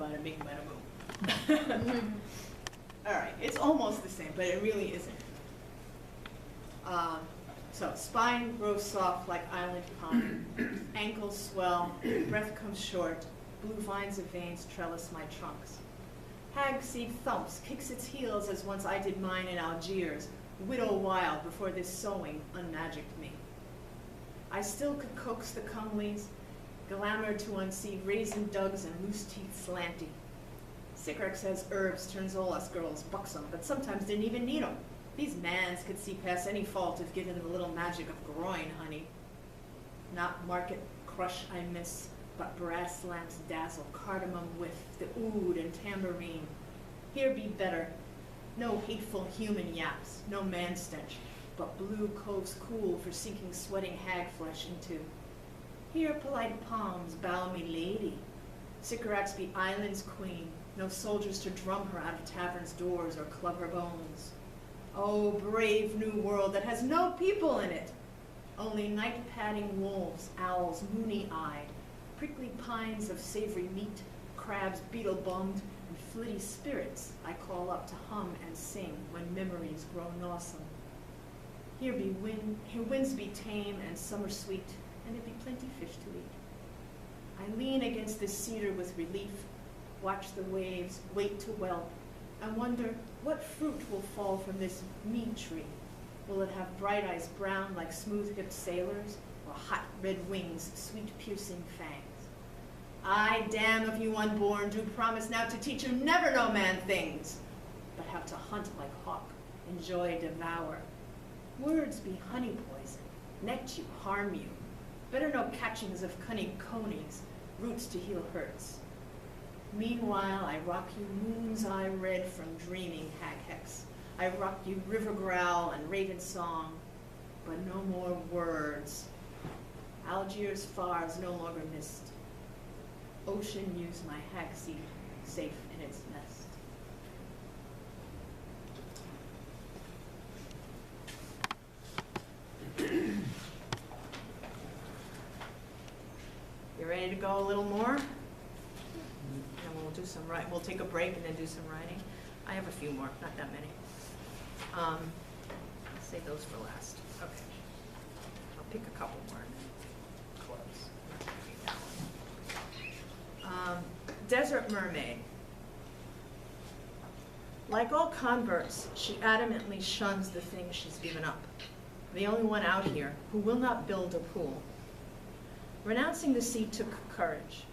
bada bing, bada boom. All right, it's almost the same, but it really isn't. So spine grows soft like island pine, ankles swell, breath comes short, blue vines of veins trellis my trunks. Hag seed thumps, kicks its heels as once I did mine in Algiers, widow wild before this sewing unmagicked me. I still could coax the comelies, glamour to unseed raisin dugs and loose teeth slanty. Sickrick says herbs turns all us girls buxom, but sometimes didn't even need 'em. These mans could see past any fault if given the little magic of groin, honey. Not market crush I miss, but brass lamps dazzle, cardamom whiff, the oud and tambourine. Here be better. No hateful human yaps, no man stench, but blue coves cool for sinking sweating hag flesh into. Here polite palms bow me lady. Sycorax be island's queen, no soldiers to drum her out of taverns' doors or club her bones. Oh, brave new world that has no people in it! Only night-padding wolves, owls moony-eyed, prickly pines of savory meat, crabs beetle-bummed, and flitty spirits I call up to hum and sing when memories grow gnawsome. Here winds be tame and summer sweet, and there be plenty fish to eat. I lean against this cedar with relief, watch the waves, wait to whelp, and wonder what fruit will fall from this mead tree. Will it have bright eyes brown like smooth-hipped sailors, or hot red wings, sweet piercing fangs? I, damn of you unborn, do promise now to teach you never no man things, but how to hunt like hawk, enjoy, devour. Words be honey poison, net you, harm you. Better no catchings of cunning conies, roots to heal hurts. Meanwhile, I rock you moon's eye red from dreaming hag hex. I rock you river growl and raven song, but no more words. Algiers far is no longer mist. Ocean use my hag seed, safe in its nest. You ready to go a little more? And we'll do some writing. We'll take a break and then do some writing. I have a few more, not that many. I'll save those for last. Okay. I'll pick a couple more and then close. Desert Mermaid. Like all converts, she adamantly shuns the things she's given up. The only one out here who will not build a pool. Renouncing the sea took courage.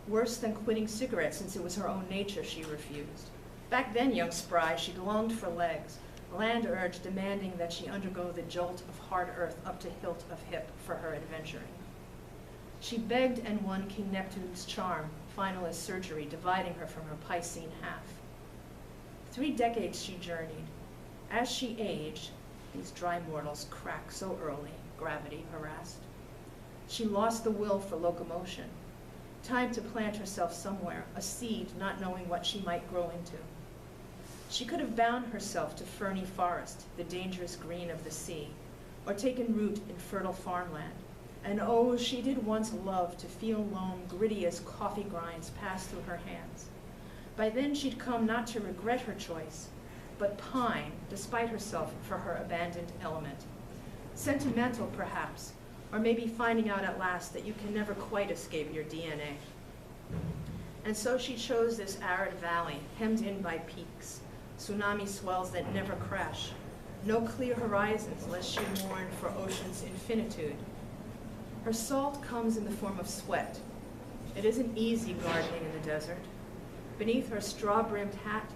Worse than quitting cigarettes, since it was her own nature she refused. Back then, young spry, she longed for legs, land urge demanding that she undergo the jolt of hard earth up to hilt of hip for her adventuring. She begged and won King Neptune's charm, final as surgery, dividing her from her Piscean half. 3 decades she journeyed. As she aged, these dry mortals crack so early, gravity harassed. She lost the will for locomotion. Time to plant herself somewhere, a seed not knowing what she might grow into. She could have bound herself to ferny forest, the dangerous green of the sea, or taken root in fertile farmland. And oh, she did once love to feel loam gritty as coffee grinds pass through her hands. By then she'd come not to regret her choice, but pine, despite herself, for her abandoned element. Sentimental, perhaps, or maybe finding out at last that you can never quite escape your DNA. And so she chose this arid valley, hemmed in by peaks, tsunami swells that never crash, no clear horizons lest she mourn for ocean's infinitude. Her salt comes in the form of sweat. It isn't easy gardening in the desert. Beneath her straw-brimmed hat,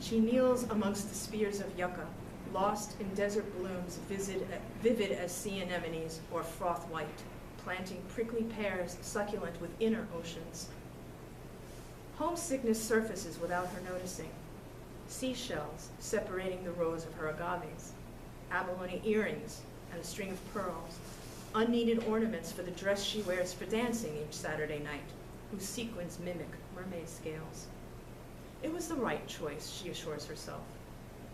she kneels amongst the spears of yucca, lost in desert blooms vivid as sea anemones or froth white, planting prickly pears succulent with inner oceans. Homesickness surfaces without her noticing. Seashells separating the rows of her agaves, abalone earrings and a string of pearls, unneeded ornaments for the dress she wears for dancing each Saturday night, whose sequins mimic mermaid scales. It was the right choice, she assures herself.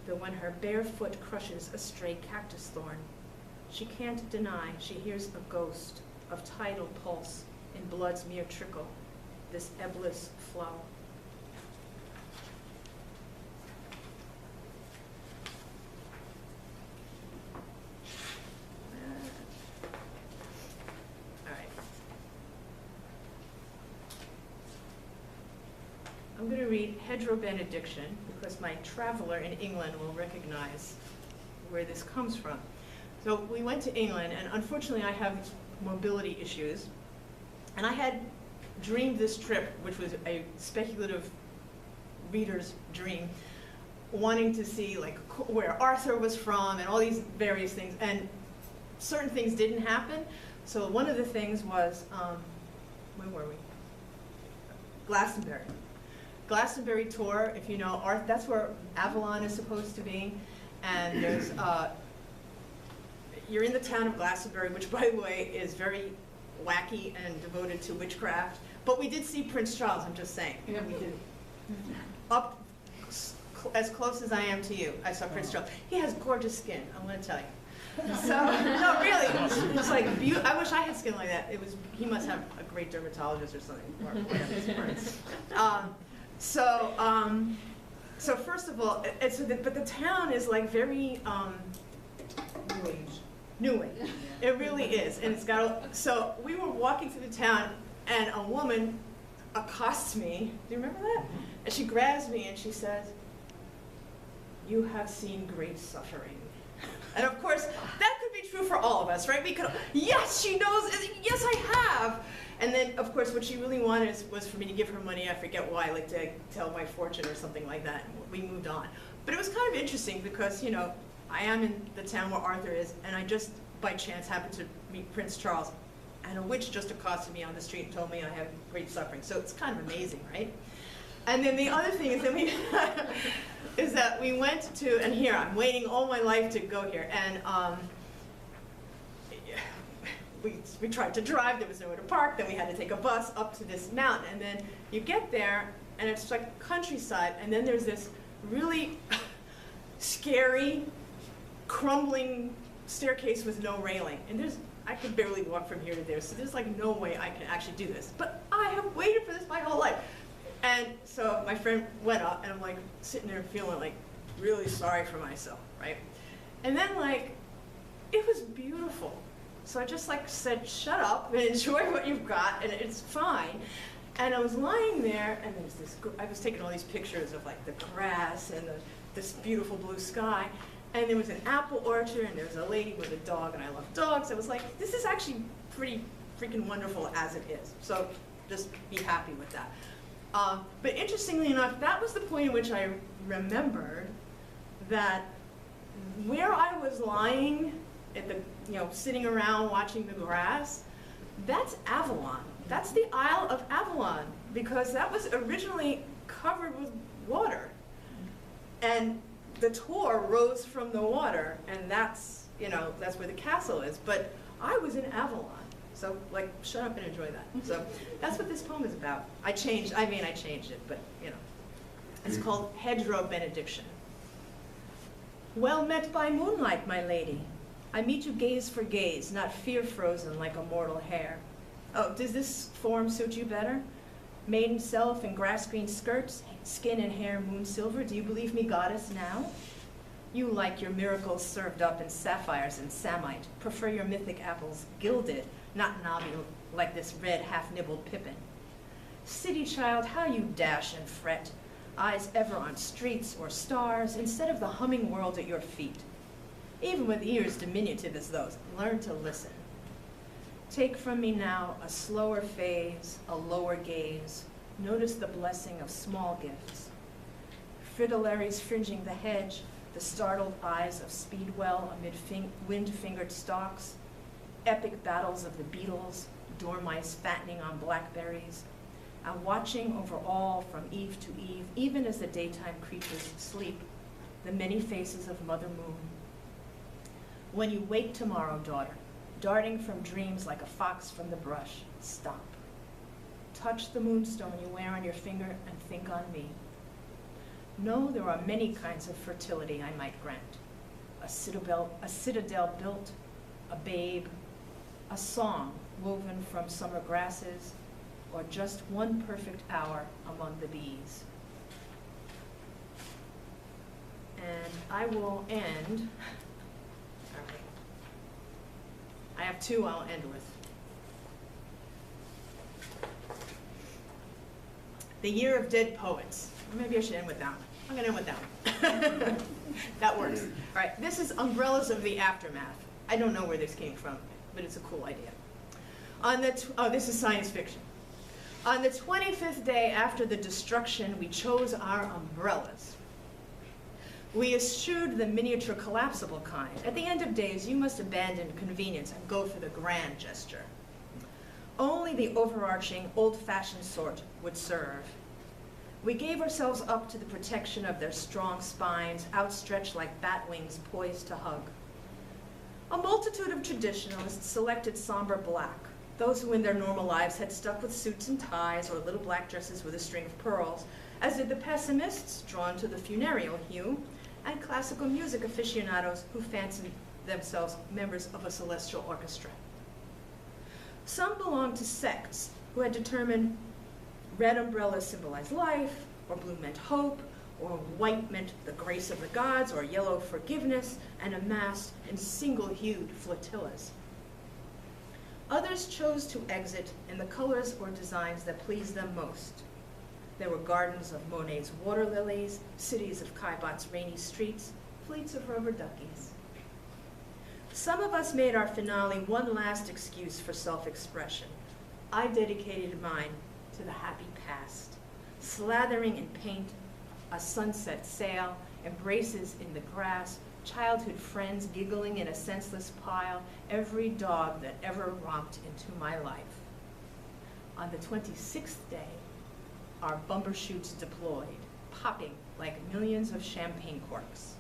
Though when her bare foot crushes a stray cactus thorn, she can't deny she hears a ghost of tidal pulse in blood's mere trickle, this ebless flow. read Hedgerow Benediction, because my traveler in England will recognize where this comes from. So we went to England, and unfortunately I have mobility issues, and I had dreamed this trip, which was a speculative reader's dream, wanting to see like where Arthur was from and all these various things, and certain things didn't happen. So one of the things was, where were we? Glastonbury. Glastonbury tour, if you know, that's where Avalon is supposed to be, and there's, you're in the town of Glastonbury, which by the way is very wacky and devoted to witchcraft, but we did see Prince Charles, I'm just saying. Yeah, we did. Up as close as I am to you, I saw Prince Charles. He has gorgeous skin, I'm going to tell you. So, no, really, it was like, I wish I had skin like that. He must have a great dermatologist or something, or whatever. So first of all, but the town is like very, New age. New age. It really is, and it's got, so we were walking through the town, and a woman accosts me. Do you remember that? And she grabs me and she says, "You have seen great suffering." And of course, that could be true for all of us, right? We could, yes, she knows, yes, I have. And then, of course, what she really wanted was for me to give her money. I forget why, like to tell my fortune or something like that. And we moved on. But it was kind of interesting because, you know, I am in the town where Arthur is, and I just, by chance, happened to meet Prince Charles. And a witch just accosted me on the street and told me I have great suffering. So it's kind of amazing, right? And then the other thing is that we went to, and here, I'm waiting all my life to go here, and we tried to drive, there was nowhere to park, then we had to take a bus up to this mountain, and then you get there, and it's like countryside, and then there's this really scary, crumbling staircase with no railing, and I could barely walk from here to there, so there's like no way I can actually do this, but I have waited for this my whole life. And so my friend went up, and I'm like sitting there feeling like really sorry for myself, right? And then like, it was beautiful. So I just like said, shut up and enjoy what you've got, and it's fine. And I was lying there, and there's this, I was taking all these pictures of like the grass and this beautiful blue sky, and there was an apple orchard, and there was a lady with a dog, and I love dogs. I was like, this is actually pretty freaking wonderful as it is. So just be happy with that. But interestingly enough, that was the point at which I remembered that where I was lying at the, sitting around watching the grass, that's Avalon. That's the Isle of Avalon, because that was originally covered with water. And the tour rose from the water, and that's where the castle is. But I was in Avalon. So, like, shut up and enjoy that. So, that's what this poem is about. I changed it, but, It's called Hedgerow Benediction. Well met by moonlight, my lady. I meet you gaze for gaze, not fear frozen like a mortal hair. Oh, does this form suit you better? Maiden self in grass green skirts, skin and hair moon silver, do you believe me goddess now? You like your miracles served up in sapphires and samite, prefer your mythic apples gilded, not knobby like this red half-nibbled pippin. City child, how you dash and fret, eyes ever on streets or stars instead of the humming world at your feet. Even with ears diminutive as those, learn to listen. Take from me now a slower phase, a lower gaze. Notice the blessing of small gifts. Fritillaries fringing the hedge, the startled eyes of Speedwell amid wind-fingered stalks, epic battles of the beetles, dormice fattening on blackberries, and watching over all from eve to eve, even as the daytime creatures sleep, the many faces of Mother Moon. When you wake tomorrow, daughter, darting from dreams like a fox from the brush, stop. Touch the moonstone you wear on your finger and think on me. No, there are many kinds of fertility I might grant. A citadel built, a babe, a song woven from summer grasses, or just one perfect hour among the bees. And I will end, all right. I have two I'll end with. The Year of Dead Poets. Maybe I should end with that one. I'm going to end with that one. That works. All right, this is Umbrellas of the Aftermath. I don't know where this came from, but it's a cool idea. This is science fiction. On the 25th day after the destruction, we chose our umbrellas. We eschewed the miniature collapsible kind. At the end of days, you must abandon convenience and go for the grand gesture. Only the overarching, old-fashioned sort would serve. We gave ourselves up to the protection of their strong spines, outstretched like bat wings poised to hug. A multitude of traditionalists selected somber black, those who in their normal lives had stuck with suits and ties or little black dresses with a string of pearls, as did the pessimists drawn to the funereal hue, and classical music aficionados who fancied themselves members of a celestial orchestra. Some belonged to sects who had determined red umbrellas symbolized life, or blue meant hope, or white meant the grace of the gods, or yellow forgiveness, and amassed in single-hued flotillas. Others chose to exit in the colors or designs that pleased them most. There were gardens of Monet's water lilies, cities of Caillebott's rainy streets, fleets of rubber duckies. Some of us made our finale one last excuse for self-expression. I dedicated mine to the happy past, slathering in paint, a sunset sail, embraces in the grass, childhood friends giggling in a senseless pile, every dog that ever romped into my life. On the 26th day, our bumbershoots deployed, popping like millions of champagne corks.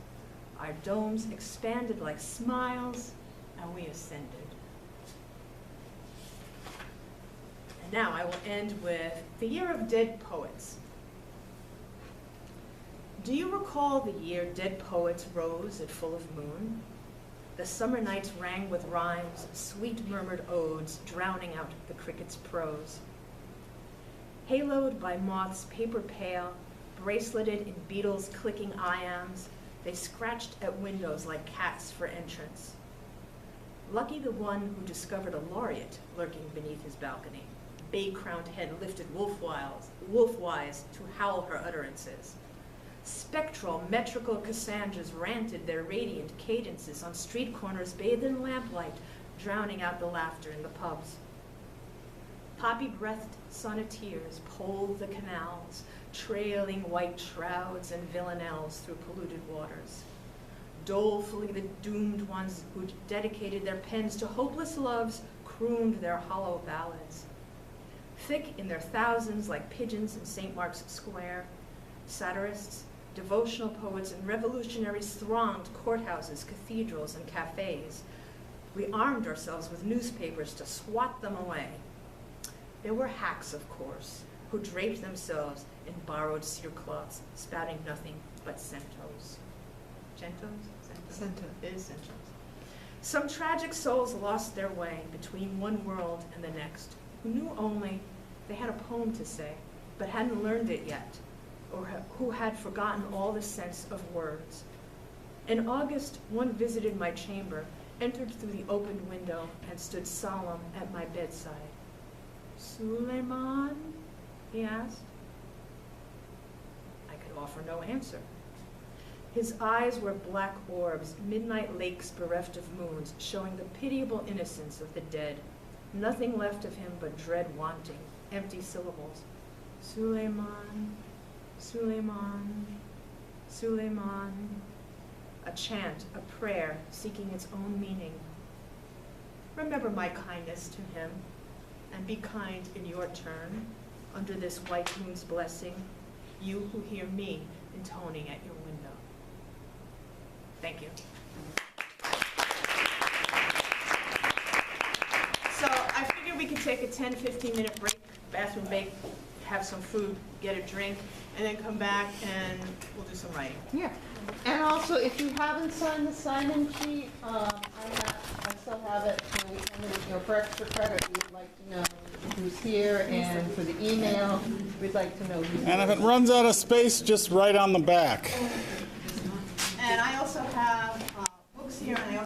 Our domes expanded like smiles, and we ascended. And now I will end with the Year of Dead Poets. Do you recall the year dead poets rose at full of moon? The summer nights rang with rhymes, sweet murmured odes, drowning out the cricket's prose. Haloed by moths paper pale, braceleted in beetles' clicking ions, they scratched at windows like cats for entrance. Lucky the one who discovered a laureate lurking beneath his balcony, bay-crowned head lifted wolf-wise to howl her utterances. Spectral, metrical Cassandras ranted their radiant cadences on street corners bathed in lamplight, drowning out the laughter in the pubs. Poppy-breathed sonneteers poled the canals, trailing white shrouds and villanelles through polluted waters. Dolefully the doomed ones who dedicated their pens to hopeless loves crooned their hollow ballads. Thick in their thousands like pigeons in St. Mark's Square, satirists, devotional poets, and revolutionaries thronged courthouses, cathedrals, and cafes. We armed ourselves with newspapers to swat them away. There were hacks, of course, who draped themselves in borrowed cerecloths, spouting nothing but centos. Centos? Cento. It is centos. Some tragic souls lost their way between one world and the next, who knew only they had a poem to say, but hadn't learned it yet, or who had forgotten all the sense of words. In August, one visited my chamber, entered through the opened window, and stood solemn at my bedside. Suleiman? He asked. I could offer no answer. His eyes were black orbs, midnight lakes bereft of moons, showing the pitiable innocence of the dead. Nothing left of him but dread wanting, empty syllables. Suleiman, Suleiman, Suleiman. A chant, a prayer, seeking its own meaning. Remember my kindness to him, and be kind in your turn, under this white moon's blessing, you who hear me intoning at your window. Thank you. So I figured we could take a 10-15 minute break, bathroom break, have some food, get a drink, and then come back and we'll do some writing. Yeah. And also, if you haven't signed the sign-in sheet, I still have it. For extra credit, we'd like to know who's here, and for the email, we'd like to know who's here. And if it runs out of space, just write on the back. And I also have books here, and I